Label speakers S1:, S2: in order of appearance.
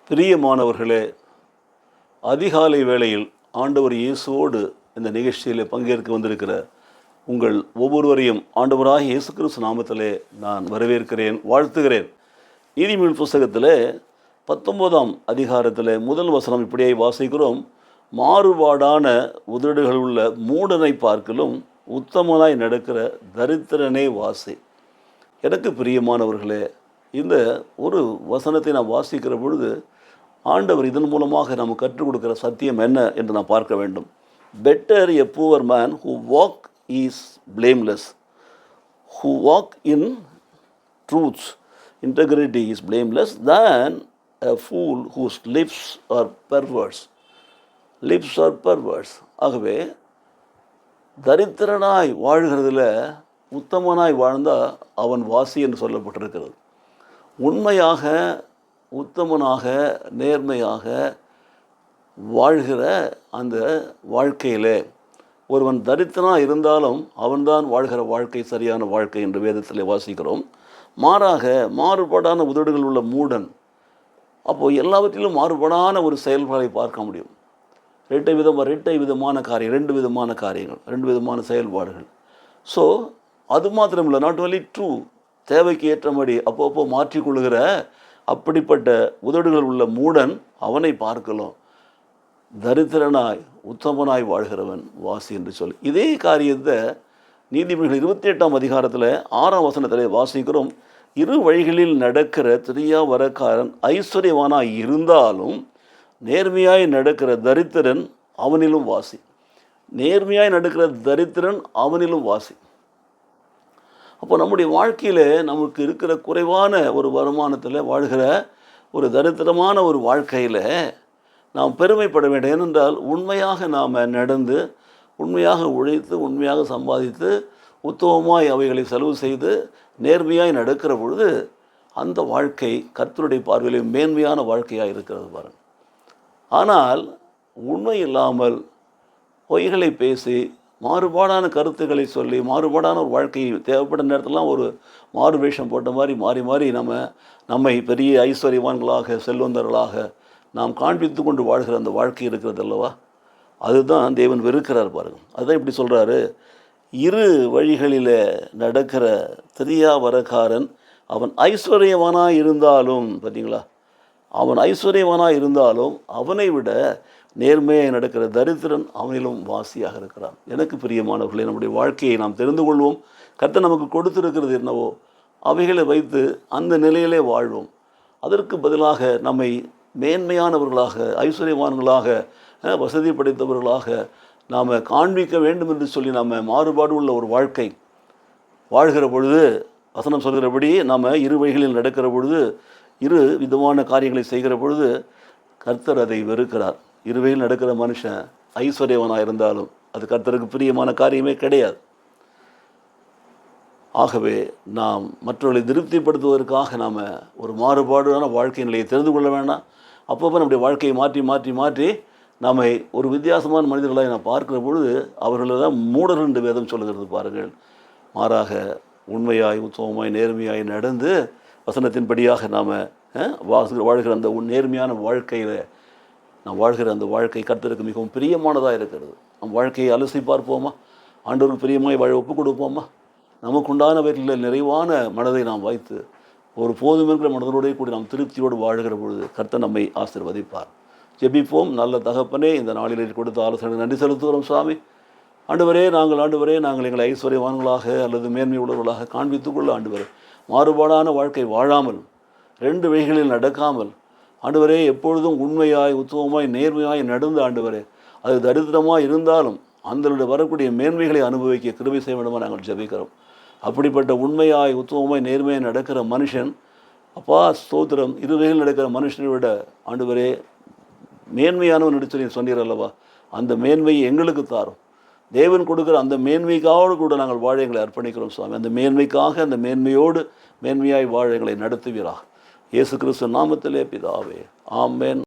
S1: பிரியமானவர்களே, அதிகாலை வேளையில் ஆண்டவர் இயேசுவோடு இந்த நிகழ்ச்சியில் பங்கேற்க வந்திருக்கிற உங்கள் ஒவ்வொருவரையும் ஆண்டவராகிய இயேசு கிறிஸ்து நாமத்திலே நான் வரவேற்கிறேன், வாழ்த்துகிறேன். நீதிமொழிகள் புஸ்தகத்தில் 19ஆம் அதிகாரத்தில் முதல் வசனம் இப்படியே வாசிக்கிறோம். மாறுபாடான உதடுகள் உள்ள மூடனை பார்க்கலும் உத்தமனாய் நடக்கிற தரித்திரனே வாசி. எனக்கு பிரியமானவர்களே, இந்த ஒரு வசனத்தை நான் வாசிக்கிற பொழுது ஆண்டவர் இதன் மூலமாக நமக்கு கற்றுக் கொடுக்கிற சத்தியம் என்ன என்று நான் பார்க்க வேண்டும். Better a poor man who walk is blameless, who walk in truths integrity is blameless than a fool whose lips are perverse. Lips are perverse. ஆகவே தரித்திரனாய் வாழ்கிறதுல உத்தமனாய் வாழ்ந்தால் அவன் வாசி என்று சொல்லப்பட்டிருக்கிறது. உண்மையாக உத்தமனாக நேர்மையாக வாழ்கிற அந்த வாழ்க்கையில் ஒருவன் தரித்திரனாக இருந்தாலும் அவன்தான் வாழ்கிற வாழ்க்கை சரியான வாழ்க்கை என்று வேதத்தில் வாசிக்கிறோம். மாறாக மாறுபாடான உதடுகள் உள்ள மூடன், அப்போது எல்லாவற்றிலும் மாறுபாடான ஒரு செயல்பாடை பார்க்க முடியும். ரெட்டை விதமான காரியம், ரெண்டு விதமான செயல்பாடுகள். ஸோ அது மாத்திரமில்லை, நாட் ஒன்லி ட்ரூ, தேவைக்கு ஏற்றபடி அப்பப்போ மாற்றிக்கொள்கிற அப்படிப்பட்ட உதடுகள் உள்ள மூடன் அவனை பார்க்கலாம் தரித்திரனாய் உத்தமனாய் வாழ்கிறவன் வாசி என்று சொல்லி. இதே காரியத்தை நீதிமொழிகள் 28ஆம் அதிகாரத்தில் 6ஆம் வசனத்தில் வாசிக்கிறோம். இரு வழிகளில் நடக்கிற திரியா வரக்காரன் ஐஸ்வர்யவானாய் இருந்தாலும் நேர்மையாய் நடக்கிற தரித்திரன் அவனிலும் வாசி. நேர்மையாய் நடக்கிற தரித்திரன் அவனிலும் வாசி. அப்போ நம்முடைய வாழ்க்கையில் நமக்கு இருக்கிற குறைவான ஒரு வருமானத்தில் வாழ்கிற ஒரு தரித்திரமான ஒரு வாழ்க்கையில் நாம் பெருமைப்பட வேண்டும். ஏனென்றால் உண்மையாக நாம் நடந்து, உண்மையாக உழைத்து, உண்மையாக சம்பாதித்து, உத்தமமாய் அவைகளை செலவு செய்து நேர்மையாய் நடக்கிற பொழுது அந்த வாழ்க்கை கர்த்தருடைய பார்வையில் மேன்மையான வாழ்க்கையாக இருக்கிறது பாருங்கள். ஆனால் உண்மை இல்லாமல் பொய்களை பேசி மாறுபாடான கருத்துக்களை சொல்லி மாறுபாடான ஒரு வாழ்க்கையை தேவைப்பட்ட நேரத்திலாம் ஒரு மாறு வேஷம் போட்ட மாதிரி மாறி நம்மை பெரிய ஐஸ்வர்யவான்களாக செல்வந்தர்களாக நாம் காண்பித்து கொண்டு வாழ்கிற அந்த வாழ்க்கை இருக்கிறது அல்லவா, அதுதான் தேவன் வெறுக்கிறார் பாருங்கள். அதுதான் இப்படி சொல்கிறாரு, இரு வழிகளில் நடக்கிற திரியா வரக்காரன் அவன் ஐஸ்வர்யவானாக இருந்தாலும், பார்த்தீங்களா, அவன் ஐஸ்வர்யவானாக இருந்தாலும் அவனை விட நேர்மையாக நடக்கிற தரித்திரன் அவனிலும் வாசியாக இருக்கிறான். எனக்கு பிரியமானவர்களே, நம்முடைய வாழ்க்கையை நாம் தெரிந்து கொள்வோம். கர்த்தர் நமக்கு கொடுத்திருக்கிறது என்னவோ அவைகளை வைத்து அந்த நிலையிலே வாழ்வோம். அதற்கு பதிலாக நம்மை மேன்மையானவர்களாக, ஐஸ்வர்யவான்களாக, வசதி படைத்தவர்களாக நாம் காண்பிக்க வேண்டும் என்று சொல்லி நாம் மாறுபாடு உள்ள ஒரு வாழ்க்கை வாழ்கிற பொழுது, வசனம் சொல்கிறபடி நாம் இரு வழிகளில் நடக்கிற பொழுது, இரு விதமான காரியங்களை செய்கிற பொழுது கர்த்தர் அதை வெறுக்கிறார். இருவையில் நடக்கிற மனுஷன் ஐஸ்வர்யவனாக இருந்தாலும் அது கர்த்தருக்கு பிரியமான காரியமே கிடையாது. ஆகவே நாம் மற்றவர்களை திருப்திப்படுத்துவதற்காக நாம் ஒரு மாறுபாடான வாழ்க்கை நிலையை தெரிந்து கொள்ள வேண்டாம். அப்பப்போ நம்முடைய வாழ்க்கையை மாற்றி நம்மை ஒரு வித்தியாசமான மனிதர்களாக நான் பார்க்கிற பொழுது அவர்களை தான் மூடர் என்று வேதம் சொல்லுகிறது பாருங்கள். மாறாக உண்மையாய் உத்தமமாய் நேர்மையாய் நடந்து வசனத்தின்படியாக நாம் வாழ்கிற அந்த நேர்மையான வாழ்க்கையில் நாம் வாழ்கிற அந்த வாழ்க்கை கர்த்தருக்கு மிகவும் பிரியமானதாக இருக்கிறது. நம் வாழ்க்கையை அலசி பார்ப்போமா, ஆண்டவருக்கு பிரியமாய் வாழ ஒப்புக் கொடுப்போமா, நமக்குண்டான வீட்டில் நிறைவான மனதை நாம் வைத்து ஒரு போதும் இருக்கிற மனதோடு கூடி நாம் திருப்தியோடு வாழ்கிற பொழுது கர்த்தர் நம்மை ஆசீர்வதிப்பார். ஜெபிப்போம். நல்ல தகப்பனே, இந்த நாளில் கொடுத்த ஆலோசனை நன்றி செலுத்துகிறோம் சுவாமி. ஆண்டவரே, நாங்கள் எங்களை ஐஸ்வர்யவான்களாக அல்லது மேன்மை உள்ளவர்களாக காண்பித்துக்கொள்ள ஆண்டவரே, மாறுபாடான வாழ்க்கை வாழாமல், ரெண்டு வழிகளில் நடக்காமல் ஆண்டவரே, எப்பொழுதும் உண்மையாய் உத்தமமாய் நேர்மையாய் நடந்து ஆண்டவரே, அது தரித்திரமாக இருந்தாலும் அந்த வரக்கூடிய மேன்மைகளை அனுபவிக்க கிருபை செய்ய வேண்டுமா நாங்கள் ஜெபிக்கிறோம். அப்படிப்பட்ட உண்மையாய் உத்தமமாய் நேர்மையாய் நடக்கிற மனுஷன், அப்பா ஸ்தோத்திரம், இருவகையில் நடக்கிற மனுஷனை விட ஆண்டவரே மேன்மையானவன் எடுத்து சொன்னீர் அல்லவா, அந்த மேன்மையை எங்களுக்கு தாரும். தேவன் கொடுக்குற அந்த மேன்மைக்காக கூட நாங்கள் வாழ எங்களை அர்ப்பணிக்கிறோம் சுவாமி. அந்த மேன்மைக்காக, அந்த மேன்மையோடு மேன்மையாய் வாழ எங்களை நடத்துவீராக. இயேசு கிறிஸ்து நாமத்திலே பிதாவே, ஆமென்.